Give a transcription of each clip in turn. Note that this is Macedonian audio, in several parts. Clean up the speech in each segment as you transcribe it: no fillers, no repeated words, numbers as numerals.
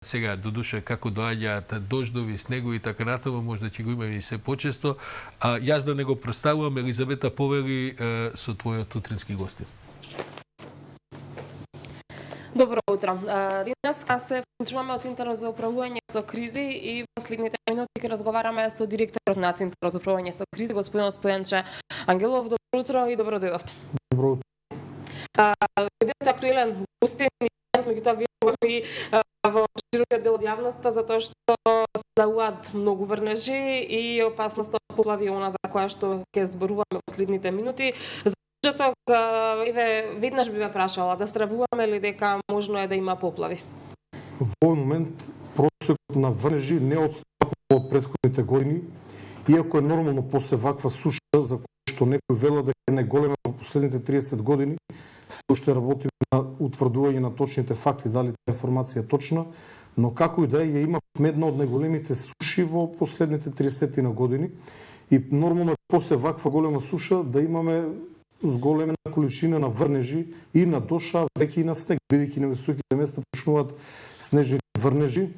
Сега, додуша, како доаѓаат дождови, снегови и така натаму, можда ќе го имаме и се почесто. А јас да не го представувам, Елизавета Повели со твојот утрински гости. Добро утро. Денес се вклучуваме од Центарот за управување со кризи и во следните минути ќе разговараме со директорот на Центарот за управување со кризи, господин Стојанче Ангелов. Добро утро и добро дојдовте. Добро утро. Вие бидете актуелен гостин, меѓутоа вие во широкиот дел од јавноста затоа што се најавуваат многу врнежи и опасноста од поплави она за која што ќе зборуваме во следните минути. Зато еве веднаш би ме прашала да стравуваме ли дека можно е да има поплави? Во овој момент просекот на врнежи не отстапува од претходните години, иако е нормално после ваква суша за која што некој вела дека е најголема во последните 30 години, се уште работиме на утврдување на точните факти, дали таа информација е точна, но како и да е, ја имавме една од најголемите суши во последните 30 на години и нормално е после ваква голема суша да имаме зголемена количина на врнежи и на доша, веќе и на снег, бидејќи на високите места почнуваат снежните врнежи,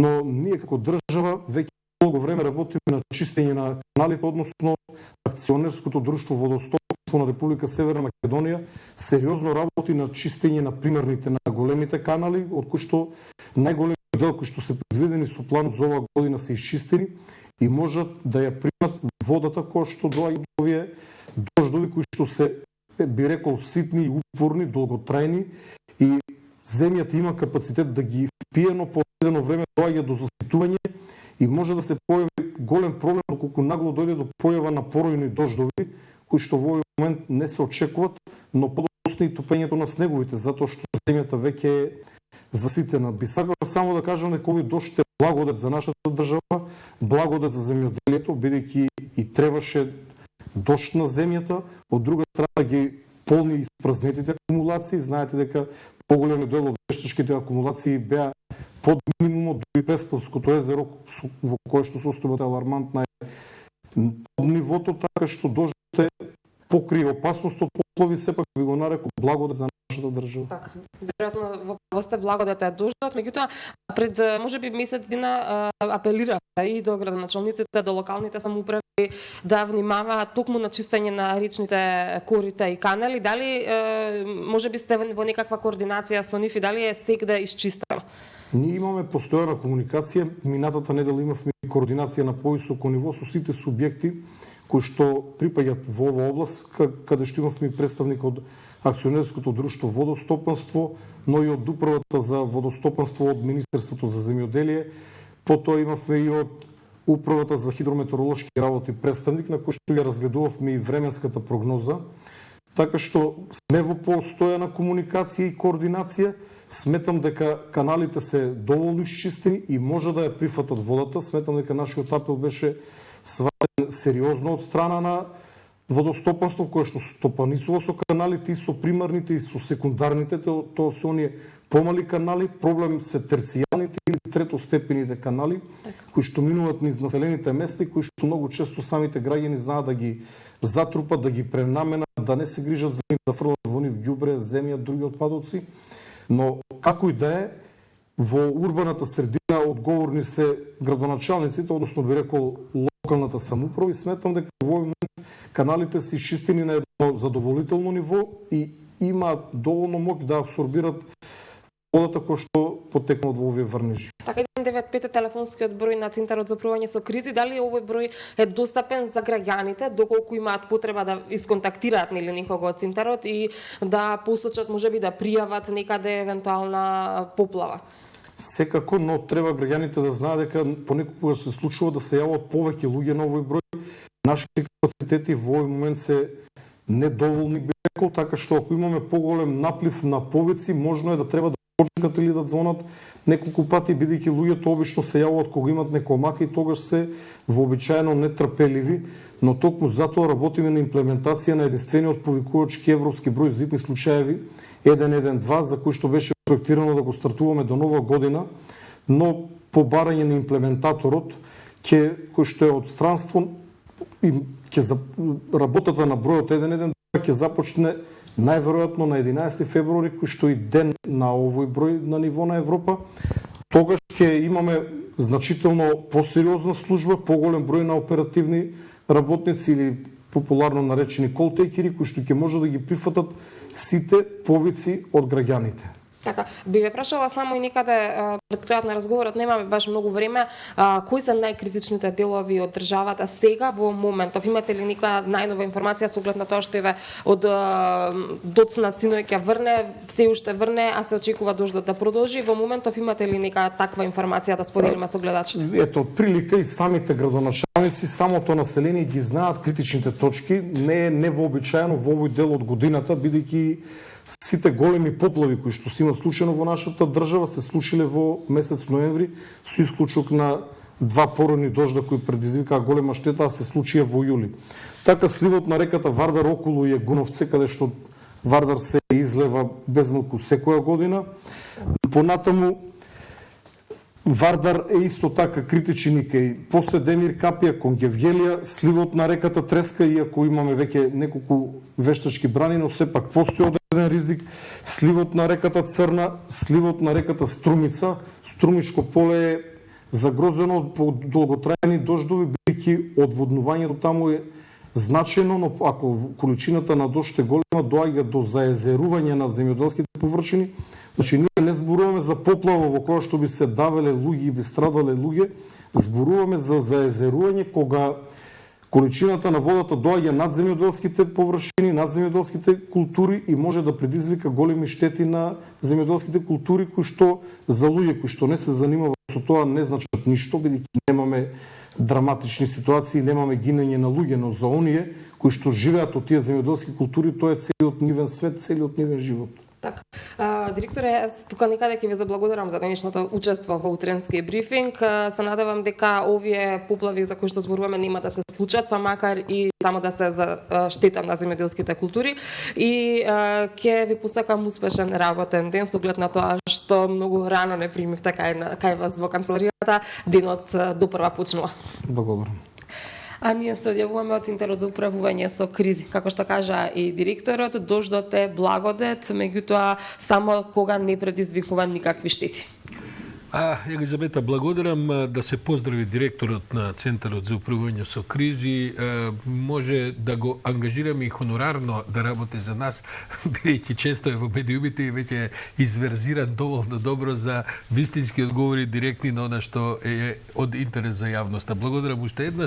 но ние како држава веќе долго време работиме на чистење на каналите, односно акционерското друштво Водостопанство на Република Северна Македонија сериозно работи на чистење на примарните, на големите канали, од кои што најголемиот дел кои што се предвидени со планот за оваа година се исчистени и можат да ја примат водата која што доаѓа од овие дождови кои што се, би рекол, ситни и упорни, долготрајни и земјата има капацитет да ги впие, но по одредено време доаѓа до заситување и може да се појави голем проблем доколку нагло дојде до појава на поројни дождови, кои што во овој момент не се очекуваат, но подоцна и топењето на снеговите, затоа што земјата веќе е заситена. Би сакал само да кажам дека овој дожд е благодат за нашата држава, благодат за земјоделието, бидејќи и требаше дожд на земјата, од друга страна ги полни испразнетите акумулации. Знаете дека поголем дел од вештачките акумулации беа под минимумот, дури Преспанското езеро во кое што состојбата алармантна е под нивото, така што дождот е покрие опасност од поплави, сепак би го нарекол благодат за нашата држава. Така, веројатно во право сте, благодат е дождот, меѓутоа пред можеби месец дена апелиравте и до градоначалниците, до локалните самоуправи да внимаваат токму на чистење на речните корита и канали. Дали можеби сте во некаква координација со нив и дали е сегде изчистено? Ние имаме постојана комуникација. Минатата недела имавме координација на повисоко ниво со сите субјекти кои што припаѓаат во оваа област, каде што имавме представник од акционерското друштво Водостопанство, но и од управата за водостопанство од Министерството за земјоделие. Потоа имавме и од управата за хидрометеоролошки работи представник, на кој што ја разгледувавме и временската прогноза. Така што сме во постојана комуникација и координација. Сметам дека каналите се доволно исчистени и може да ја прифатат водата. Сметам дека нашиот апел беше сватен сериозно од страна на Водостопанство, кое што стопанисува со каналите и со примарните и со секундарните, тоа се оние помали канали. Проблем се терцијалните или третостепените канали, кои што минуваат низ населените места и кои што многу често самите граѓани знаат да ги затрупат, да ги пренаменат, да не се грижат за нив, да фрлат во нив ѓубре, земја, други отпадоци. Но како и да е, во урбаната средина одговорни се градоначалниците, односно би рекол локалната самоуправа, и сметам дека во овој момент каналите се исчистени на едно задоволително ниво и имаат доволно моќ да абсорбират водата која што потекнува во овие врнежи. Така, 195 е телефонскиот број на Центарот за управување со кризи. Дали овој број е достапен за граѓаните, доколку имаат потреба да исконтактираат нели некого од Центарот и да посочат, можеби да пријават некаде евентуална поплава? Секако, но треба граѓаните да знаат дека понекогаш се случува да се јават повеќе луѓе на овој број. Нашите капацитети во овој момент се недоволни, би рекол, така што ако имаме поголем наплив на повици, можно е да треба да почекат или да звонат неколку пати, бидејќи луѓето обично се јавуваат кога имат некоја мака и тогаш се вообичаено нетрпеливи, но токму затоа работиме на имплементација на единствениот повикувачки европски број за итни случаеви 112, за кој што беше проектирано да го стартуваме до нова година, но по барање на имплементаторот кој што е од странство и работата на бројот 112 ќе започне најверојатно на 11 февруари, кој што и ден на овој број на ниво на Европа. тогаш ќе имаме значително посериозна служба, поголем број на оперативни работници или популарно наречени колтейкери, кои што ќе може да ги прифатат сите повици од граѓаните. Така, би ве прашала само и некаде пред крајот на разговорот, немаме баш многу време, кои се најкритичните делови од државата сега во моментов? Имате ли нека најнова информација со оглед на тоа што еве од доцна синој ќе врне, се уште врне, а се очекува дождот да продолжи? Во моментов имате ли нека таква информација да споделиме со гледачите? Ето, од прилика и самите градоначалници, самото население ги знаат критичните точки, не е невообичаено во овој дел од годината, бидејќи сите големи поплави кои што се има случено во нашата држава се случиле во месец ноември, со исклучок на два породни дожда кои предизвикаа голема штета, а се случија во јули. Така сливот на реката Вардар околу Јагуновце, каде што Вардар се излева безмалку секоја година. Понатаму Вардар е исто така критичен и кај Поседемир Капија, кон Гевгелија, сливот на реката Треска, иако имаме веќе неколку вештачки брани, но сепак постои одреден ризик, сливот на реката Црна, сливот на реката Струмица. Струмичко поле е загрозено по долготрајни дождови, бидејќи одводнувањето таму е значено, но ако количината на дожд е голема, доаѓа до заезерување на земјоделските површини. Значи, ние не зборуваме за поплава во која што би се давеле луѓе и би страдале луѓе, зборуваме за заезерување кога количината на водата доаѓа над земјоделските површини, над земјоделските култури и може да предизвика големи штети на земјоделските култури кои што за луѓе кои што не се занимаваат со тоа не значат ништо, бидејќи немаме драматични ситуации, немаме гинење на луѓе, но за оние кои што живеат од тие земјоделски култури, тоа е целиот нивен свет, целиот нивен живот. Така. Директоре, тука некаде ќе ви заблагодарам за денешното учество во утренски брифинг. Се надевам дека овие поплави за кои што зборуваме нема да се случат, па макар и само да се за штета на земјоделските култури. И ќе ви посакам успешен работен ден со оглед на тоа што многу рано не примивте кај вас во канцеларијата. Денот допрва почнува. Благодарам. А ние се одјавуваме од Центарот за управување со кризи. Како што кажа и директорот, дождот е благодет, меѓутоа само кога не предизвикува никакви штети. Елизабета, благодарам, да се поздрави директорот на Центарот за управување со кризи. Може да го ангажираме и хонорарно да работи за нас, бидејќи често е во медиумите и веќе изверзиран доволно добро за вистински одговори директни на она што е од интерес за јавноста. Благодарам уште еднаш.